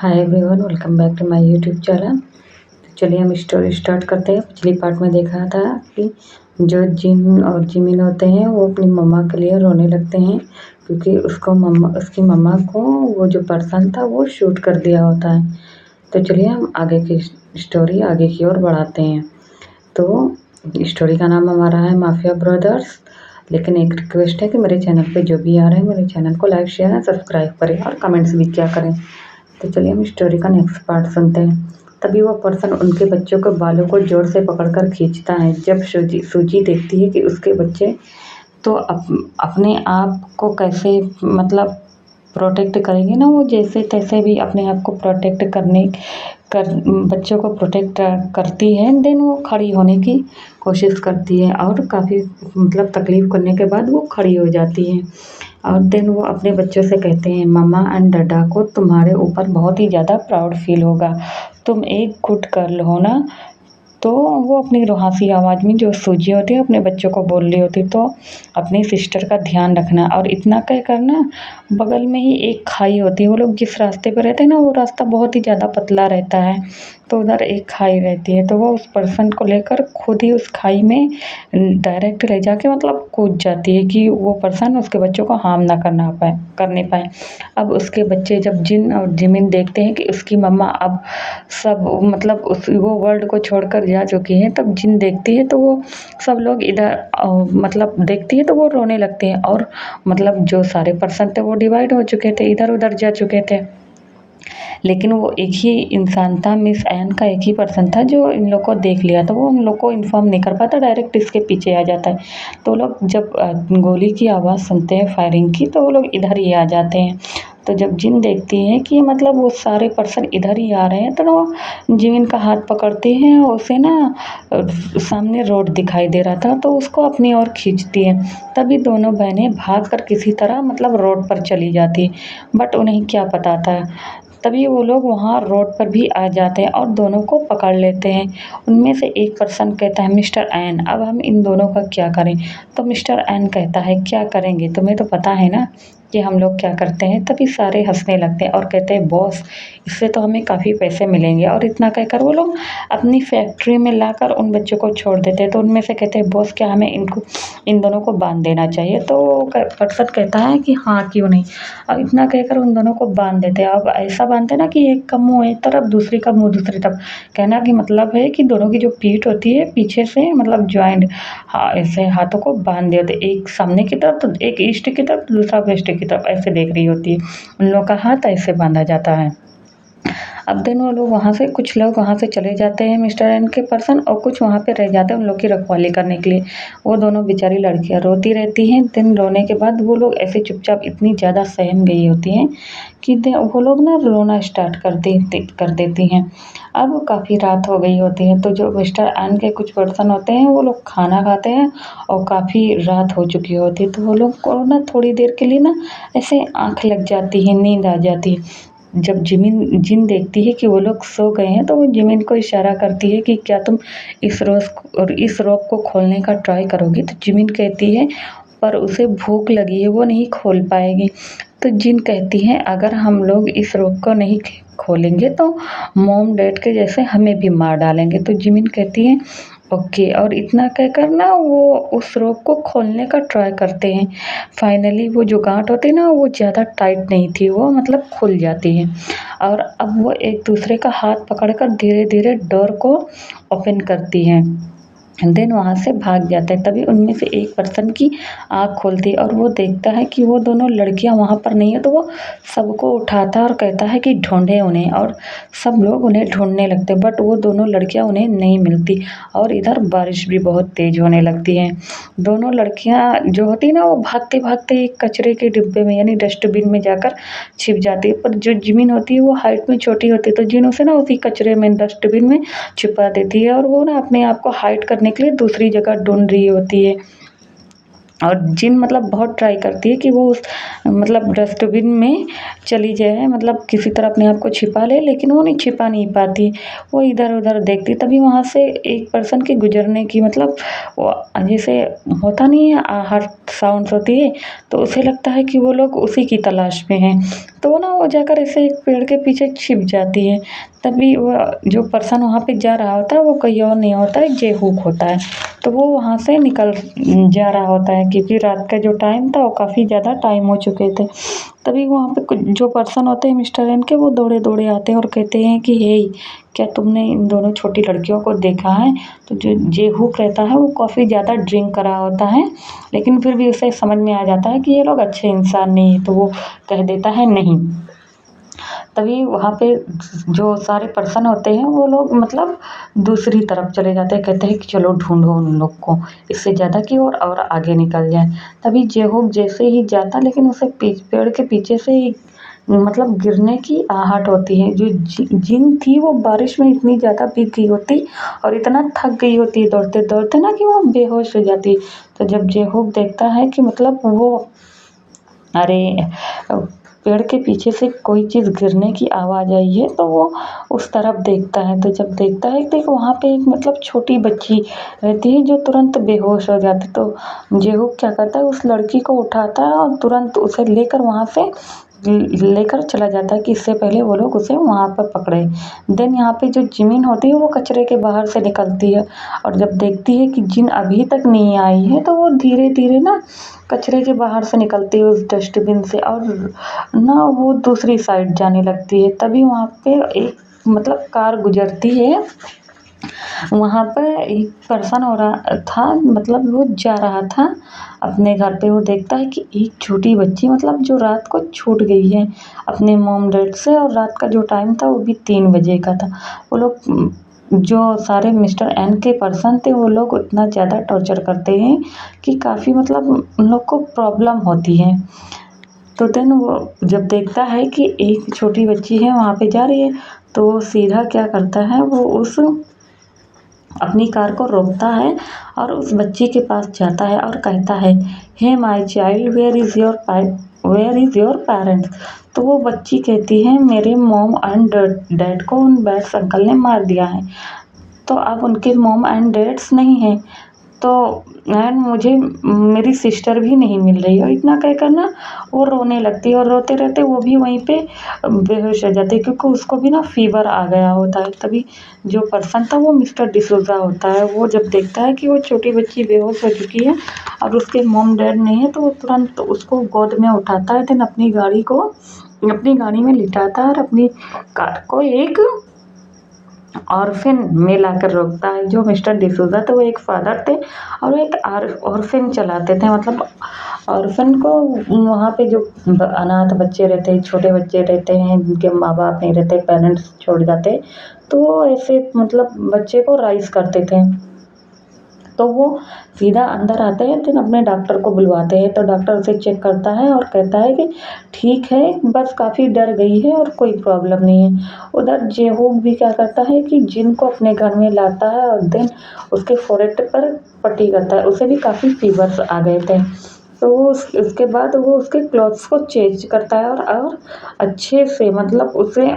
Hi everyone, welcome back to my YouTube channel. तो चलिए हम स्टोरी स्टार्ट करते हैं। पिछली पार्ट में देखा था कि जो जिन और जिमिन होते हैं वो अपनी मम्मा के लिए रोने लगते हैं क्योंकि उसकी मम्मा को वो जो पर्सन था वो शूट कर दिया होता है। तो चलिए हम आगे की स्टोरी आगे की ओर बढ़ाते हैं। तो स्टोरी का नाम हमारा है माफिया ब्रदर्स। लेकिन एक रिक्वेस्ट है कि मेरे चैनल पे जो भी आ रहे हैं मेरे चैनल को लाइक शेयर एंड सब्सक्राइब करें और कमेंट्स भी क्या करें। तो चलिए हम स्टोरी का नेक्स्ट पार्ट सुनते हैं। तभी वो पर्सन उनके बच्चों के बालों को जोर से पकड़कर खींचता है। जब सूजी देखती है कि उसके बच्चे तो अपने आप को कैसे मतलब प्रोटेक्ट करेंगे ना, वो जैसे तैसे भी अपने आप को प्रोटेक्ट बच्चों को प्रोटेक्ट करती है। देन वो खड़ी होने की कोशिश करती है और काफ़ी मतलब तकलीफ़ करने के बाद वो खड़ी हो जाती है। और देन वो अपने बच्चों से कहते हैं, मम्मा एंड डैडा को तुम्हारे ऊपर बहुत ही ज़्यादा प्राउड फील होगा। तुम एक गुड गर्ल हो ना। तो वो अपनी रुहासी आवाज़ में जो सूजी होती है अपने बच्चों को बोल रही होती, तो अपनी सिस्टर का ध्यान रखना। और इतना कह कर ना बगल में ही एक खाई होती है। वो लोग जिस रास्ते पर रहते हैं ना वो रास्ता बहुत ही ज़्यादा पतला रहता है, तो उधर एक खाई रहती है। तो वो उस पर्सन को लेकर खुद ही उस खाई में डायरेक्ट ले जाके मतलब कूद जाती है कि वो पर्सन उसके बच्चों को हार्म ना करने पाए। अब उसके बच्चे जब जिन और जिमिन देखते हैं कि उसकी मम्मा अब सब मतलब उस वो वर्ल्ड को छोड़कर जा चुकी हैं, तब जिन देखती है तो वो सब लोग इधर मतलब देखती है तो वो रोने लगते हैं। और मतलब जो सारे पर्सन थे वो डिवाइड हो चुके थे, इधर उधर जा चुके थे। लेकिन वो एक ही इंसान था, मिस एन का एक ही पर्सन था जो इन लोग को देख लिया था। वो उन लोग को इन्फॉर्म नहीं कर पाता, डायरेक्ट इसके पीछे आ जाता है। तो लोग जब गोली की आवाज़ सुनते हैं फायरिंग की, तो वो लोग इधर ही आ जाते हैं। तो जब जिन देखती है कि मतलब वो सारे पर्सन इधर ही आ रहे हैं, तो वो जिमिन का हाथ पकड़ती है और उसे ना सामने रोड दिखाई दे रहा था तो उसको अपनी ओर खींचती है। तभी दोनों बहनें भाग कर किसी तरह मतलब रोड पर चली जाती, बट उन्हें क्या पता था। तभी वो लोग वहाँ रोड पर भी आ जाते हैं और दोनों को पकड़ लेते हैं। उनमें से एक पर्सन कहता है, मिस्टर एन अब हम इन दोनों का क्या करें। तो मिस्टर एन कहता है, क्या करेंगे, तुम्हें तो पता है ना कि हम लोग क्या करते हैं। तभी सारे हंसने लगते हैं और कहते हैं, बॉस इससे तो हमें काफ़ी पैसे मिलेंगे। और इतना कहकर वो लोग अपनी फैक्ट्री में लाकर उन बच्चों को छोड़ देते हैं। तो उनमें से कहते हैं, बॉस क्या हमें इन दोनों को बांध देना चाहिए। तो पर्सन कहता है कि हाँ क्यों नहीं। और इतना कहकर उन दोनों को बांध देते हैं। अब ऐसा बांधते हैं ना कि एक का मुँह एक तरफ दूसरी का मुँह दूसरी तरफ। कहना कि मतलब है कि दोनों की जो पीठ होती है पीछे से मतलब ज्वाइंट ऐसे हाथों को बांध दिए होते, एक सामने की तरफ तो एक ईस्ट की तरफ दूसरा वेस्ट की तरफ ऐसे देख रही होती है। उन लोगों का हाथ ऐसे बांधा जाता है। अब दिन वो लोग वहाँ से कुछ लोग वहाँ से चले जाते हैं मिस्टर एन के पर्सन, और कुछ वहाँ पे रह जाते हैं उन लोग की रखवाली करने के लिए। वो दोनों बेचारी लड़कियाँ रोती रहती हैं। दिन रोने के बाद वो लोग ऐसे चुपचाप इतनी ज़्यादा सहम गई होती हैं कि वो लोग ना रोना स्टार्ट कर देती हैं। अब काफ़ी रात हो गई होती है, तो जो मिस्टर एन के कुछ पर्सन होते हैं वो लोग खाना खाते हैं और काफ़ी रात हो चुकी होती है। तो वो लोग को ना थोड़ी देर के लिए ना ऐसे आँख लग जाती है, नींद आ जाती है। जब जिन देखती है कि वो लोग सो गए हैं, तो वो जिमिन को इशारा करती है कि क्या तुम इस रोप को खोलने का ट्राई करोगी। तो जिमिन कहती है पर उसे भूख लगी है, वो नहीं खोल पाएगी। तो जिन कहती है, अगर हम लोग इस रोप को नहीं खोलेंगे तो मॉम डैड के जैसे हमें भी मार डालेंगे। तो जिमिन कहती है ओके, और इतना कहकर ना वो उस रोप को खोलने का ट्राई करते हैं। फाइनली वो जो गांठ होती है ना वो ज़्यादा टाइट नहीं थी, वो मतलब खुल जाती है। और अब वो एक दूसरे का हाथ पकड़कर धीरे धीरे डोर को ओपन करती हैं। देन वहाँ से भाग जाता है। तभी उनमें से एक पर्सन की आँख खुलती है और वो देखता है कि वो दोनों लड़कियाँ वहाँ पर नहीं है। तो वो सबको उठाता है और कहता है कि ढूंढे उन्हें, और सब लोग उन्हें ढूंढने लगते हैं, बट वो दोनों लड़कियाँ उन्हें नहीं मिलती। और इधर बारिश भी बहुत तेज होने लगती है। दोनों लड़कियाँ जो होती है ना वो भागते भागते एक कचरे के डिब्बे में यानी डस्टबिन में जाकर छिप जाती है। पर जो जिमिन होती है वो हाइट में छोटी होती है, तो जिन उसे ना उसी कचरे में डस्टबिन में छुपा देती है और वो ना अपने आप को हाइड करने के लिए दूसरी जगह ढूंढ रही होती है। और जिन मतलब बहुत ट्राई करती है कि वो उस मतलब डस्टबिन में चली जाए, मतलब किसी तरह अपने आप को छिपा ले, लेकिन वो नहीं छिपा नहीं पाती। वो इधर-उधर देखती, तभी वहाँ से एक पर्सन के गुज़रने की मतलब वो जैसे होता नहीं है आहट साउंड्स होती है, तो उसे लगता है कि वो लोग उसी की तलाश में हैं। तो ना वो जाकर ऐसे एक पेड़ के पीछे छिप जाती है। तभी वो जो पर्सन वहाँ पे जा रहा होता है वो कोई और नहीं होता है, जे-हूक होता है। तो वो वहाँ से निकल जा रहा होता है, क्योंकि रात का जो टाइम था वो काफ़ी ज़्यादा टाइम हो चुके थे। तभी वहाँ पे कुछ जो पर्सन होते हैं मिस्टर एन के, वो दौड़े-दौड़े आते हैं और कहते हैं कि हे, क्या तुमने इन दोनों छोटी लड़कियों को देखा है? तो जो जे-हूक रहता है वो काफ़ी ज़्यादा ड्रिंक करा होता है, लेकिन फिर भी उसे समझ में आ जाता है कि ये लोग अच्छे इंसान नहीं हैं, तो वो कह देता है नहीं। तभी वहाँ पे जो सारे पर्सन होते हैं वो लोग मतलब दूसरी तरफ चले जाते हैं, कहते हैं कि चलो ढूँढो उन लोग को, इससे ज़्यादा कि और आगे निकल जाए। तभी जे-होप जैसे ही जाता, लेकिन उसे पेड़ के पीछे से ही मतलब गिरने की आहट होती है। जो जिन थी वो बारिश में इतनी ज़्यादा भीग गई होती और इतना थक गई होती है दौड़ते-दौड़ते ना, कि वो बेहोश हो जाती। तो जब जे-होप देखता है कि मतलब वो अरे पेड़ के पीछे से कोई चीज़ गिरने की आवाज़ आई है, तो वो उस तरफ देखता है। तो जब देखता है तो एक वहाँ पे एक मतलब छोटी बच्ची रहती है जो तुरंत बेहोश हो जाती। तो जेहूक क्या करता है, उस लड़की को उठाता है और तुरंत उसे लेकर वहाँ से लेकर चला जाता है कि इससे पहले वो लोग उसे वहाँ पर पकड़े। देन यहाँ पे जो जिमिन होती है वो कचरे के बाहर से निकलती है, और जब देखती है कि जिन अभी तक नहीं आई है, तो वो धीरे-धीरे ना कचरे के बाहर से निकलती है उस डस्टबिन से, और ना वो दूसरी साइड जाने लगती है। तभी वहाँ पे एक मतलब कार गुज़रती है। वहाँ पर एक पर्सन हो रहा था, मतलब वो जा रहा था अपने घर पे। वो देखता है कि एक छोटी बच्ची मतलब जो रात को छूट गई है अपने मॉम डैड से, और रात का जो टाइम था वो भी 3 बजे का था। वो लोग जो सारे मिस्टर एन के पर्सन थे, वो लोग उतना ज़्यादा टॉर्चर करते हैं कि काफ़ी मतलब उन लोग को प्रॉब्लम होती है। तो देन वो जब देखता है कि एक छोटी बच्ची है वहाँ पे जा रही है, तो वो सीधा क्या करता है, वो उस अपनी कार को रोकता है और उस बच्ची के पास जाता है और कहता है, hey my child, where is your parents. तो वो बच्ची कहती है, मेरे मॉम एंड डैड को उन बैड्स अंकल ने मार दिया है, तो अब उनके मॉम एंड डैड्स नहीं हैं, तो एंड मुझे मेरी सिस्टर भी नहीं मिल रही है। और इतना कहकर ना वो रोने लगती है, और रोते रहते वो भी वहीं पे बेहोश हो जाती है, क्योंकि उसको भी ना फ़ीवर आ गया होता है। तभी जो पर्सन था वो मिस्टर डिसूज़ा होता है। वो जब देखता है कि वो छोटी बच्ची बेहोश हो चुकी है और उसके मॉम डैड नहीं है, तो वो तुरंत उसको गोद में उठाता है। देन अपनी गाड़ी में लिटाता है और अपनी कार को एक ऑर्फिन में लाकर रोकता है। जो मिस्टर डिसूज़ा थे वो एक फादर थे और वो एक ऑर्फिन चलाते थे। मतलब ऑर्फिन को वहाँ पे जो अनाथ बच्चे रहते हैं, छोटे बच्चे रहते हैं, जिनके माँ बाप नहीं रहते, पेरेंट्स छोड़ जाते, तो वो ऐसे मतलब बच्चे को राइज़ करते थे। तो वो सीधा अंदर आते हैं, फिर अपने डॉक्टर को बुलवाते हैं। तो डॉक्टर उसे चेक करता है और कहता है कि ठीक है, बस काफ़ी डर गई है और कोई प्रॉब्लम नहीं है। उधर जे-होप भी क्या करता है कि जिन को अपने घर में लाता है और देन उसके फोrehead पर पट्टी करता है। उसे भी काफ़ी फीवर्स आ गए थे। तो वो उसके बाद वो उसके क्लॉथ्स को चेंज करता है और अच्छे से मतलब उसे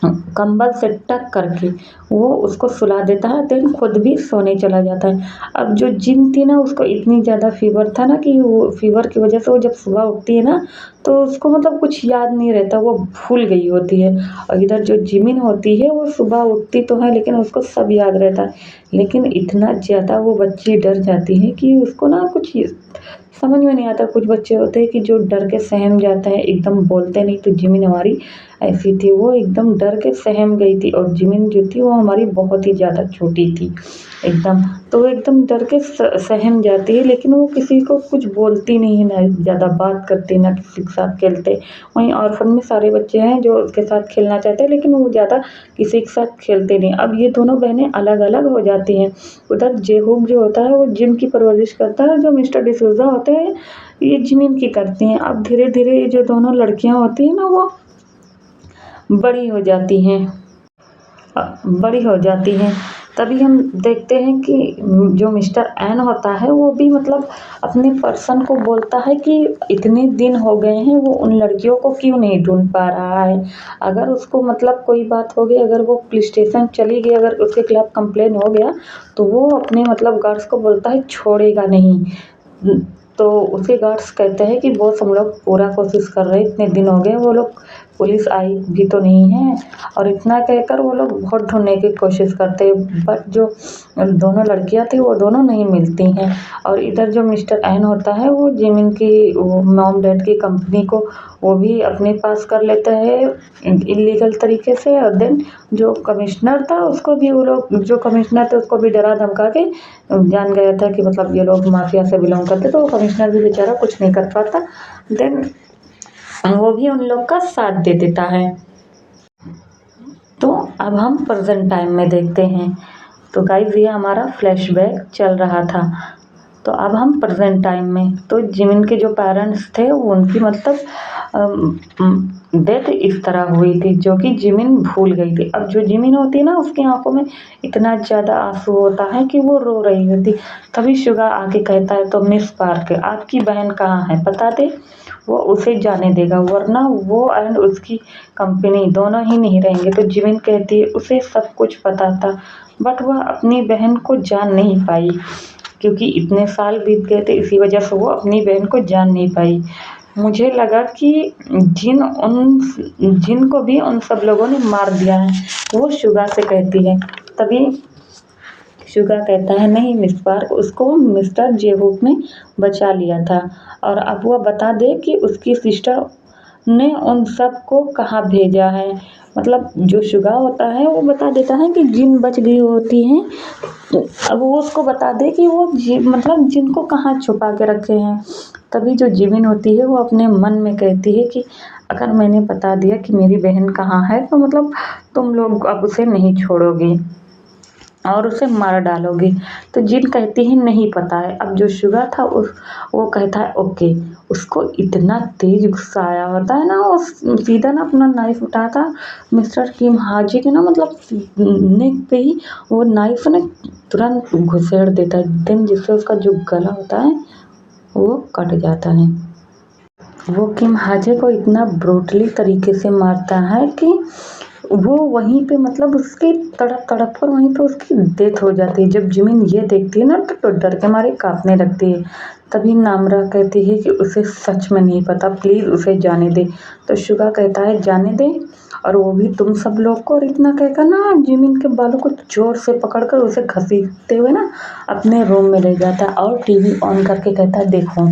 कंबल से टक करके वो उसको सुला देता है, देन खुद भी सोने चला जाता है। अब जो जिन थी ना, उसको इतनी ज़्यादा फ़ीवर था ना कि वो फ़ीवर की वजह से वो जब सुबह उठती है ना, तो उसको मतलब कुछ याद नहीं रहता, वो भूल गई होती है। और इधर जो जिमिन होती है वो सुबह उठती तो है, लेकिन उसको सब याद रहता है। लेकिन इतना ज़्यादा वो बच्ची डर जाती है कि उसको ना कुछ समझ में नहीं आता। कुछ बच्चे होते हैं कि जो डर के सहम जाते हैं, एकदम बोलते नहीं। तो जिमिन हमारी ऐसी थी, वो एकदम डर के सहम गई थी। और जिमिन जो थी वो हमारी बहुत ही ज़्यादा छोटी थी एकदम। तो वो एकदम डर के सहम जाती है, लेकिन वो किसी को कुछ बोलती नहीं है, ना ज़्यादा बात करती, ना किसी के साथ खेलते। वहीं ऑर्फन में सारे बच्चे हैं जो उसके साथ खेलना चाहते हैं, लेकिन वो ज़्यादा किसी के साथ खेलते नहीं। अब ये दोनों बहनें अलग-अलग हो जाती हैं। उधर जे-होप जो होता है वो जिन की परवरिश करता है, जो मिस्टर डिसूज़ा होते हैं ये जिमिन की करती हैं। अब धीरे-धीरे ये जो दोनों लड़कियाँ होती हैं ना, वो बड़ी हो जाती हैं। बड़ी हो जाती हैं। तभी हम देखते हैं कि जो मिस्टर एन होता है वो भी मतलब अपने पर्सन को बोलता है कि इतने दिन हो गए हैं वो उन लड़कियों को क्यों नहीं ढूंढ पा रहा है। अगर उसको मतलब कोई बात हो गई, अगर वो पुलिस स्टेशन चली गई, अगर उसके खिलाफ कंप्लेन हो गया तो वो अपने मतलब गार्ड्स को बोलता है छोड़ेगा नहीं। तो उसके गार्ड्स कहते हैं कि बॉस हम लोग पूरा कोशिश कर रहे हैं, इतने दिन हो गए वो लोग पुलिस आई भी तो नहीं है। और इतना कहकर वो लोग बहुत ढूंढने की कोशिश करते हैं, बट जो दोनों लड़कियां थी वो दोनों नहीं मिलती हैं। और इधर जो मिस्टर एन होता है वो जिमिन की वो मॉम डैड की कंपनी को वो भी अपने पास कर लेता है इलीगल तरीके से। और देन जो कमिश्नर था उसको भी वो लोग, जो कमिश्नर थे उसको भी डरा धमका के जान गया था कि मतलब ये लोग माफिया से बिलोंग करते, तो वो कमिश्नर भी बेचारा कुछ नहीं कर पाता। देन वो भी उन लोग का साथ दे देता है। तो अब हम प्रेजेंट टाइम में देखते हैं। तो गाइस ये हमारा फ्लैशबैक चल रहा था। तो अब हम प्रेजेंट टाइम में, तो जिमिन के जो पेरेंट्स थे वो उनकी मतलब डेथ इस तरह हुई थी जो कि जिमिन भूल गई थी। अब जो जिमिन होती है ना उसकी आंखों में इतना ज़्यादा आंसू होता है कि वो रो रही होती। तभी शुगा आके कहता है तो मिस पार्क आपकी बहन कहाँ है बता दे, वो उसे जाने देगा वरना वो एंड उसकी कंपनी दोनों ही नहीं रहेंगे। तो जिमिन कहती है उसे सब कुछ पता था बट वह अपनी बहन को जान नहीं पाई क्योंकि इतने साल बीत गए थे, इसी वजह से वो अपनी बहन को जान नहीं पाई। मुझे लगा कि जिन को भी उन सब लोगों ने मार दिया है, वो शुगा से कहती है। तभी शुगा कहता है नहीं मिस पार्क, उसको मिस्टर जेहूक ने बचा लिया था और अब वह बता दे कि उसकी सिस्टर ने उन सब को कहाँ भेजा है। मतलब जो शुगा होता है वो बता देता है कि जिन बच गई होती हैं, तो अब वो उसको बता दे कि वो मतलब जिनको कहाँ छुपा के रखे हैं। तभी जो जिमिन होती है वो अपने मन में कहती है कि अगर मैंने बता दिया कि मेरी बहन कहाँ है तो मतलब तुम लोग अब उसे नहीं छोड़ोगे और उसे मार डालोगे। तो जिन कहती है नहीं पता है। अब जो शुगा था वो कहता है ओके। उसको इतना तेज गुस्सा आया होता है ना, वो सीधा ना अपना नाइफ उठाता मिस्टर किम हाजी के ना मतलब नेक पे ही वो नाइफ ने तुरंत घुसेड़ देता है, देन जिससे उसका जो गला होता है वो कट जाता है। वो किम हाजे को इतना ब्रूटली तरीके से मारता है कि वो वहीं पे मतलब उसकी तड़प तड़प कर वहीं पे उसकी डेथ हो जाती है। जब जिमिन ये देखती है ना तो डर के मारे कांपने लगती है। तभी नामरा कहती है कि उसे सच में नहीं पता, प्लीज़ उसे जाने दे। तो शुगा कहता है जाने दे और वो भी तुम सब लोग को। और इतना कहकर ना जिमिन के बालों को जोर से पकड़कर उसे घसीटते हुए ना अपने रूम में ले जाता है और टीवी ऑन करके कहता है देखो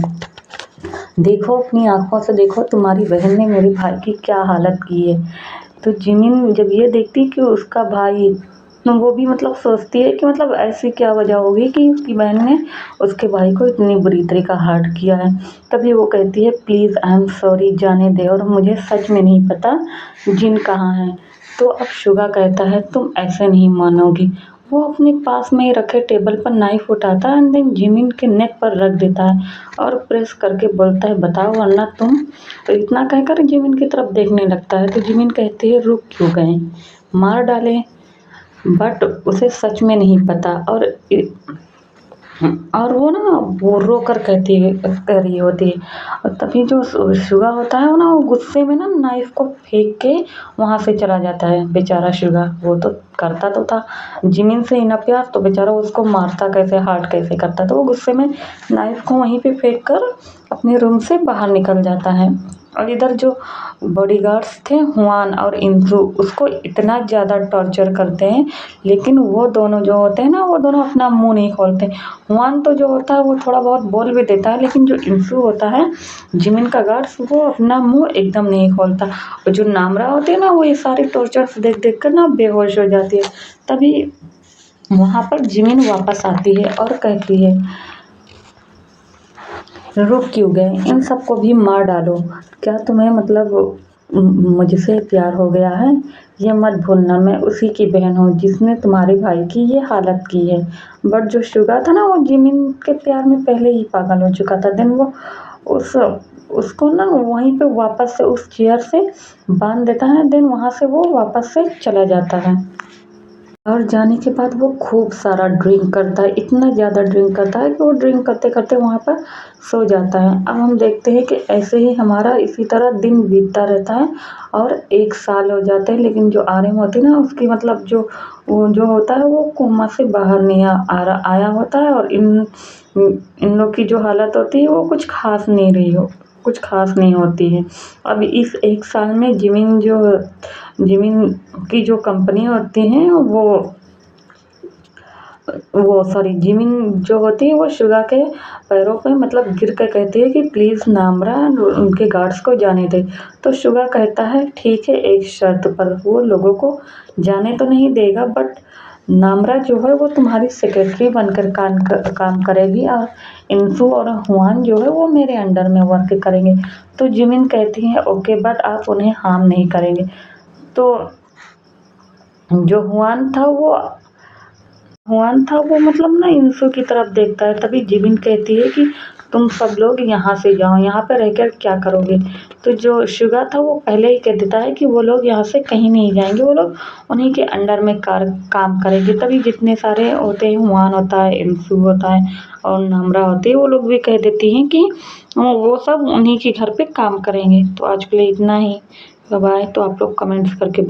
देखो अपनी आँखों से देखो तुम्हारी बहन ने मेरे भाई की क्या हालत की है। तो जिमिन जब ये देखती कि उसका भाई, तो वो भी मतलब सोचती है कि मतलब ऐसी क्या वजह होगी कि उसकी बहन ने उसके भाई को इतनी बुरी तरीका हर्ट किया है। तभी वो कहती है प्लीज़ आई एम सॉरी जाने दे और मुझे सच में नहीं पता जिन कहाँ है। तो अब शुगा कहता है तुम ऐसे नहीं मानोगी। वो अपने पास में ही रखे टेबल पर नाइफ उठाता है एंड देन जिमिन के नेक पर रख देता है और प्रेस करके बोलता है बताओ वरना तुम। तो इतना कहकर जिमिन की तरफ देखने लगता है। तो जिमिन कहती है रुक क्यों गए, मार डाले। बट उसे सच में नहीं पता और वो ना वो रो कर कहती है कह रही होती है। और तभी जो शुगा होता है वो ना वो गुस्से में ना नाइफ को फेंक के वहाँ से चला जाता है। बेचारा शुगा वो तो करता तो था जिमिन से इतना प्यार, तो बेचारा उसको मारता कैसे, हार्ट कैसे करता। तो वो गुस्से में नाइफ को वहीं पे फेंक कर अपने रूम से बाहर निकल जाता है। और इधर जो बॉडीगार्ड्स थे हुआन और इंसू उसको इतना ज़्यादा टॉर्चर करते हैं, लेकिन वो दोनों जो होते हैं ना वो दोनों अपना मुंह नहीं खोलते। हुआन तो जो होता है वो थोड़ा बहुत बोल भी देता है, लेकिन जो इंसू होता है जिमिन का गार्ड्स वो अपना मुंह एकदम नहीं खोलता। और जो नामरा होती है ना वो ये सारे टॉर्चर्स देख देख कर ना बेहोश हो जाती है। तभी वहाँ पर जिमिन वापस आती है और कहती है रुक क्यों गए, इन सबको भी मार डालो। क्या तुम्हें मतलब मुझसे प्यार हो गया है? ये मत भूलना मैं उसी की बहन हूँ जिसने तुम्हारे भाई की ये हालत की है। बट जो शुगा था ना वो जिमिन के प्यार में पहले ही पागल हो चुका था। देन वो उस उसको ना वहीं पे वापस से उस चेयर से बांध देता है। देन वहाँ से वो वापस से चला जाता है। और जाने के बाद वो खूब सारा ड्रिंक करता है, इतना ज़्यादा ड्रिंक करता है कि वो ड्रिंक करते-करते वहाँ पर सो जाता है। अब हम देखते हैं कि ऐसे ही हमारा इसी तरह दिन बीतता रहता है और 1 साल हो जाते हैं, लेकिन जो आर्यन होती है ना उसकी मतलब वो जो होता है वो कोमा से बाहर नहीं आया होता है और इन लोग की जो हालत होती है वो कुछ ख़ास नहीं होती है। अब इस 1 साल में जिमिन की जो कंपनी होती हैं वो सॉरी जिमिन जो होती है वो शुगा के पैरों पे मतलब गिर के कहती है कि प्लीज़ नामरा उनके गार्ड्स को जाने दे। तो शुगा कहता है ठीक है, एक शर्त पर। वो लोगों को जाने तो नहीं देगा बट नामरा जो है वो तुम्हारी सेक्रेटरी बनकर काम करेगी और इंसू और हुआन जो है वो मेरे अंडर में वर्क करेंगे। तो जिमिन कहती है ओके बट आप उन्हें हार्म नहीं करेंगे। तो जो हुआन था वो मतलब ना इंसू की तरफ देखता है। तभी जिमिन कहती है कि तुम सब लोग यहाँ से जाओ, यहाँ पे रहकर क्या करोगे। तो जो शुगा था वो पहले ही कह देता है कि वो लोग यहाँ से कहीं नहीं जाएंगे, वो लोग उन्हीं के अंडर में काम करेंगे। तभी जितने सारे होते हैं, हुआन होता है, इंसू होता है और नामरा होती है, वो लोग भी कह देती हैं कि वो सब उन्हीं के घर पे काम करेंगे। तो आज के लिए इतना ही। बाय। तो आप लोग कमेंट्स करके